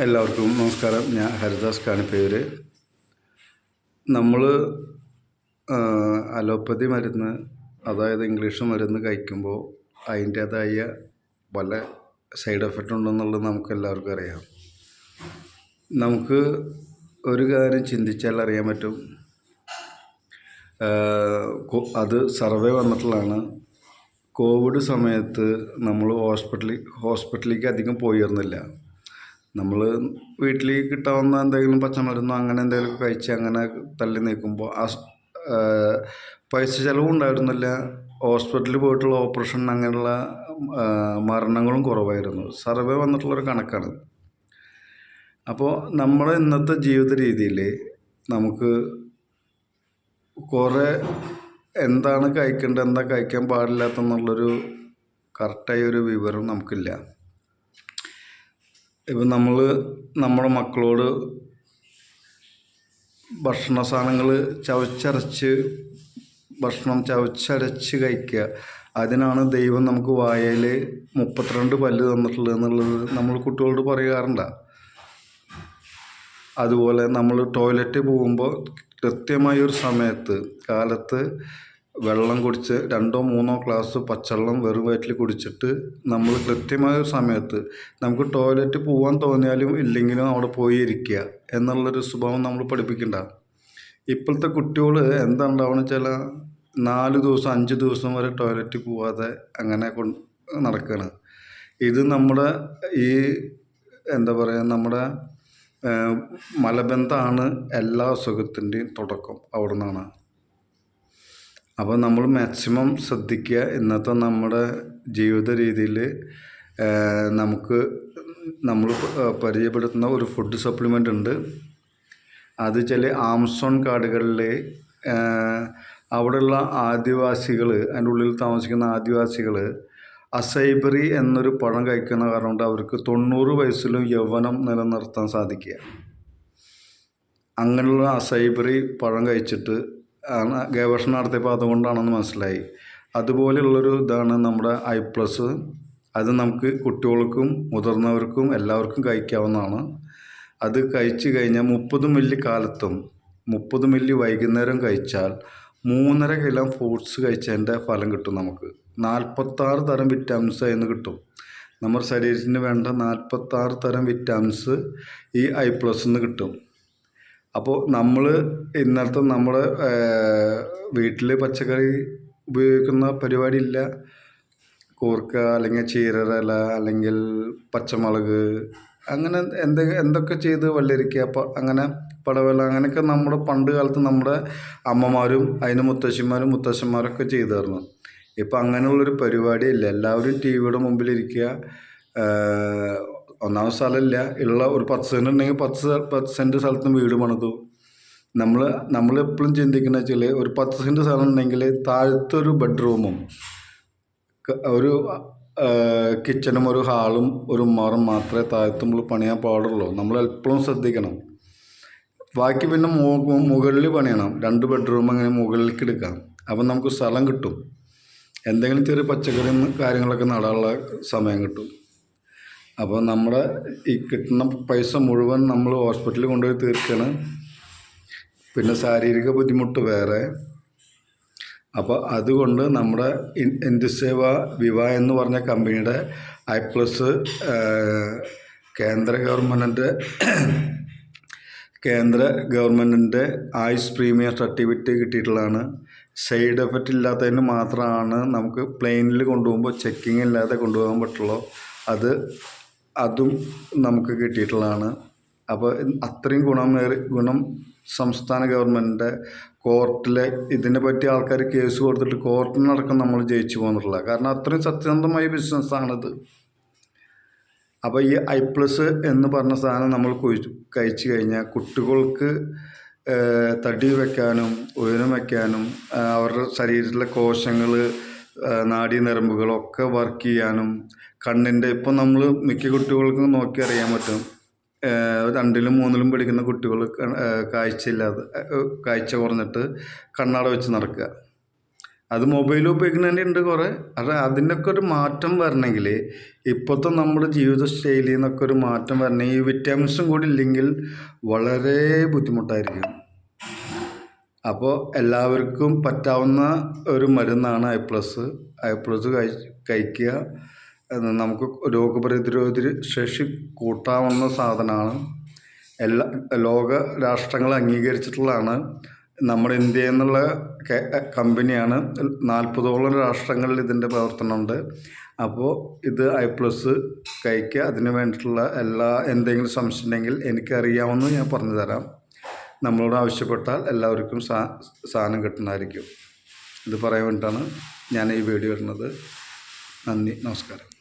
എല്ലാവർക്കും നമസ്കാരം. ഞാൻ ഹരിദാസ് കാണിപ്പേര്. നമ്മൾ അലോപ്പതി മരുന്ന്, അതായത് ഇംഗ്ലീഷ് മരുന്ന് കഴിക്കുമ്പോൾ അതിൻ്റേതായ പല സൈഡ് എഫക്റ്റ് ഉണ്ടെന്നുള്ളത് നമുക്ക് എല്ലാവർക്കും അറിയാം. നമുക്ക് ഒരു കാര്യം ചിന്തിച്ചാൽ അറിയാൻ പറ്റും, അത് സർവേ വന്നിട്ടുള്ളതാണ്. കോവിഡ് സമയത്ത് നമ്മൾ ഹോസ്പിറ്റലിലേക്ക് അധികം പോയിരുന്നില്ല. നമ്മൾ വീട്ടിൽ കിട്ടാവുന്ന എന്തെങ്കിലും പച്ചമരുന്നോ അങ്ങനെ എന്തെങ്കിലും കഴിച്ച് അങ്ങനെ തള്ളി നീക്കുമ്പോൾ പൈസ ചിലവും ഉണ്ടായിരുന്നില്ല. ഹോസ്പിറ്റലിൽ പോയിട്ടുള്ള ഓപ്പറേഷൻ അങ്ങനെയുള്ള മരണങ്ങളും കുറവായിരുന്നു. സർവേ വന്നിട്ടുള്ളൊരു കണക്കാണ്. അപ്പോൾ നമ്മുടെ ഇന്നത്തെ ജീവിത രീതിയിൽ നമുക്ക് കുറേ എന്താണ് കഴിക്കേണ്ടത്, എന്താ കഴിക്കാൻ പാടില്ലാത്തെന്നുള്ളൊരു കറക്റ്റായ ഒരു വിവരം നമുക്കില്ല. ഇപ്പം നമ്മൾ നമ്മുടെ മക്കളോട് ഭക്ഷണ സാധനങ്ങൾ ചവച്ചരച്ച് കഴിക്കുക, അതിനാണ് ദൈവം നമുക്ക് വായയിൽ 32 പല്ല് തന്നിട്ടുള്ളത് എന്നുള്ളത് നമ്മൾ കുട്ടികളോട് പറയാറുണ്ട്. അതുപോലെ നമ്മൾ ടോയ്ലറ്റിൽ പോകുമ്പോൾ കൃത്യമായൊരു സമയത്ത് കാലത്ത് വെള്ളം കുടിച്ച് 2-3 ഗ്ലാസ് പച്ചവെള്ളം വെറും വയറ്റിൽ കുടിച്ചിട്ട് നമ്മൾ കൃത്യമായ സമയത്ത് നമുക്ക് ടോയ്ലറ്റ് പോകാൻ തോന്നിയാലും ഇല്ലെങ്കിലും അവിടെ പോയി ഇരിക്കുക എന്നുള്ളൊരു സ്വഭാവം നമ്മൾ പഠിപ്പിക്കണ്ട. ഇപ്പോഴത്തെ കുട്ടികൾ എന്താ ഉണ്ടാവുക വെച്ചാൽ 4 ദിവസം 5 ദിവസം വരെ ടോയ്ലറ്റ് പോവാതെ അങ്ങനെ നടക്കുകയാണ്. ഇത് നമ്മുടെ ഈ എന്താ പറയുക, നമ്മുടെ മലബന്ധമാണ് എല്ലാ അസുഖത്തിൻ്റെയും തുടക്കം അവിടെ നിന്നാണ്. അപ്പോൾ നമ്മൾ മാക്സിമം ശ്രദ്ധിക്കുക. ഇന്നത്തെ നമ്മുടെ ജീവിത രീതിയിൽ നമ്മൾ പരിചയപ്പെടുത്തുന്ന ഒരു ഫുഡ് സപ്ലിമെൻ്റ് ഉണ്ട്. അത് ചില ആമസോൺ കാടുകളിൽ അവിടെയുള്ള ആദിവാസികൾ, അതിൻ്റെ ഉള്ളിൽ താമസിക്കുന്ന ആദിവാസികൾ അസൈബറി എന്നൊരു പഴം കഴിക്കുന്ന കാരണം കൊണ്ട് അവർക്ക് 90 വയസ്സിലും യൗവനം നിലനിർത്താൻ സാധിക്കുക. അങ്ങനെയുള്ള അസൈബറി പഴം കഴിച്ചിട്ട് ആണ് ഗവേഷണം നടത്തിയപ്പോൾ അതുകൊണ്ടാണെന്ന് മനസ്സിലായി. അതുപോലെയുള്ളൊരു ഇതാണ് നമ്മുടെ I+. അത് നമുക്ക് കുട്ടികൾക്കും മുതിർന്നവർക്കും എല്ലാവർക്കും കഴിക്കാവുന്നതാണ്. അത് കഴിച്ച് കഴിഞ്ഞാൽ 30 മില്ലി കാലത്തും 30 മില്ലി വൈകുന്നേരം കഴിച്ചാൽ 3.5 കിലോ ഫ്രൂട്ട്സ് കഴിച്ചതിൻ്റെ ഫലം കിട്ടും. നമുക്ക് 46 തരം വിറ്റാമിൻസ് അതിൽ നിന്ന് കിട്ടും. നമ്മുടെ ശരീരത്തിന് വേണ്ട 46 തരം വിറ്റാമിൻസ് ഈ I+ നിന്ന് കിട്ടും. അപ്പോൾ നമ്മൾ ഇന്നത്തെ നമ്മുടെ വീട്ടിൽ പച്ചക്കറി ഉപയോഗിക്കുന്ന പരിപാടി ഇല്ല. കൂർക്ക അല്ലെങ്കിൽ ചീരയില അല്ലെങ്കിൽ പച്ചമുളക് അങ്ങനെ എന്തൊക്കെ ചെയ്ത് വെള്ളരിക്ക അങ്ങനെ പടവല അങ്ങനെയൊക്കെ നമ്മുടെ പണ്ട് കാലത്ത് നമ്മുടെ അമ്മമാരും അതിന് മുത്തശ്ശന്മാരൊക്കെ ചെയ്തായിരുന്നു. ഇപ്പം അങ്ങനെയുള്ളൊരു പരിപാടിയില്ല. എല്ലാവരും TV-യുടെ മുമ്പിലിരിക്കുക. ഒന്നാമത് സ്ഥലമില്ല. ഉള്ള ഒരു 10 സെൻറ്റ് ഉണ്ടെങ്കിൽ 10 സെൻറ്റ് സ്ഥലത്തും വീട് പണിതു. നമ്മളെപ്പോഴും ചിന്തിക്കുന്ന വെച്ചാൽ ഒരു 10 സെൻറ്റ് സ്ഥലം ഉണ്ടെങ്കിൽ താഴത്തൊരു ബെഡ്റൂമും ഒരു കിച്ചണും ഒരു ഹാളും ഒരു ഉമ്മാറും മാത്രമേ താഴത്ത് നമ്മൾ പണിയാൻ പാടുള്ളൂ. നമ്മൾ എപ്പോഴും ശ്രദ്ധിക്കണം. ബാക്കി പിന്നെ മുകളിൽ പണിയണം. 2 ബെഡ്റൂം അങ്ങനെ മുകളിലേക്ക് എടുക്കാം. അപ്പം നമുക്ക് സ്ഥലം കിട്ടും. എന്തെങ്കിലും ചെറിയ പച്ചക്കറി കാര്യങ്ങളൊക്കെ നടാനുള്ള സമയം കിട്ടും. അപ്പോൾ നമ്മുടെ ഈ കിട്ടുന്ന പൈസ മുഴുവൻ നമ്മൾ ഹോസ്പിറ്റലിൽ കൊണ്ടുപോയി തീർക്കുകയാണ്. പിന്നെ ശാരീരിക ബുദ്ധിമുട്ട് വേറെ. അപ്പോൾ അതുകൊണ്ട് നമ്മുടെ ഇന്ദുസേവ വിവ എന്ന് പറഞ്ഞ കമ്പനിയുടെ I+ കേന്ദ്ര ഗവൺമെൻറ്റിൻ്റെ ആയുഷ് പ്രീമിയം സർട്ടിഫിക്കറ്റ് കിട്ടിയിട്ടുള്ളതാണ്. സൈഡ് എഫക്റ്റ് ഇല്ലാത്തതിന് മാത്രമാണ് നമുക്ക് പ്ലെയിനിൽ കൊണ്ടുപോകുമ്പോൾ ചെക്കിങ് ഇല്ലാതെ കൊണ്ടുപോകാൻ പറ്റുള്ളൂ. അതും നമുക്ക് കിട്ടിയിട്ടുള്ളതാണ്. അപ്പോൾ അത്രയും ഗുണം സംസ്ഥാന ഗവൺമെൻറ്റിൻ്റെ കോർട്ടിലെ ഇതിനെ പറ്റി ആൾക്കാർ കേസ് കൊടുത്തിട്ട് കോർട്ടിനടക്കം നമ്മൾ ജയിച്ചു പോകുന്നില്ല. കാരണം അത്രയും സത്യസന്ധമായ ബിസിനസ്സാണിത്. അപ്പോൾ ഈ I+ എന്ന് പറഞ്ഞ സാധനം നമ്മൾ കഴിച്ചു കഴിഞ്ഞാൽ കുട്ടികൾക്ക് തടി വയ്ക്കാനും ഉയരം വയ്ക്കാനും അവരുടെ ശരീരത്തിലെ കോശങ്ങൾ നാഡീനരമ്പുകളൊക്കെ വർക്ക് ചെയ്യാനും കണ്ണിൻ്റെ ഇപ്പം നമ്മൾ മിക്ക കുട്ടികൾക്കും നോക്കി അറിയാൻ പറ്റും. 2ലും 3ലും പഠിക്കുന്ന കുട്ടികൾ കാഴ്ച കുറഞ്ഞിട്ട് കണ്ണാട വെച്ച് നടക്കുക. അത് മൊബൈൽ ഉപയോഗിക്കുന്നതിൻ്റെ ഉണ്ട് കുറേ. അത് അതിനൊക്കെ ഒരു മാറ്റം വരണമെങ്കിൽ ഇപ്പോഴത്തെ നമ്മുടെ ജീവിതശൈലിയിൽ നിന്നൊക്കെ ഒരു മാറ്റം വരണമെങ്കിൽ ഈ വിറ്റാമിൻസും കൂടി ഇല്ലെങ്കിൽ വളരെ ബുദ്ധിമുട്ടായിരിക്കും. അപ്പോൾ എല്ലാവർക്കും പറ്റാവുന്ന ഒരു മരുന്നാണ് ഐ പ്ലസ് കഴിക്കുക. നമുക്ക് രോഗപ്രതിരോധ ശേഷി കൂട്ടാവുന്ന സാധനമാണ്. എല്ലാ ലോക രാഷ്ട്രങ്ങൾ അംഗീകരിച്ചിട്ടുള്ളതാണ്. നമ്മുടെ ഇന്ത്യയിൽ നിന്നുള്ള കമ്പനിയാണ്. 40ഓളം രാഷ്ട്രങ്ങളിൽ ഇതിൻ്റെ പ്രവർത്തനമുണ്ട്. അപ്പോൾ ഇത് ഐ+ കഴിക്കുക. അതിന് വേണ്ടിയിട്ടുള്ള എന്തെങ്കിലും സംശയം ഉണ്ടെങ്കിൽ എനിക്കറിയാവുന്നത് ഞാൻ പറഞ്ഞു തരാം. നമ്മളോട് ആവശ്യപ്പെട്ടാൽ എല്ലാവർക്കും സാധനം കിട്ടുന്നതായിരിക്കും. ഇത് പറയാൻ വേണ്ടിയിട്ടാണ് ഞാൻ ഈ വീഡിയോ ഇടുന്നത്. നന്ദി, നമസ്കാരം.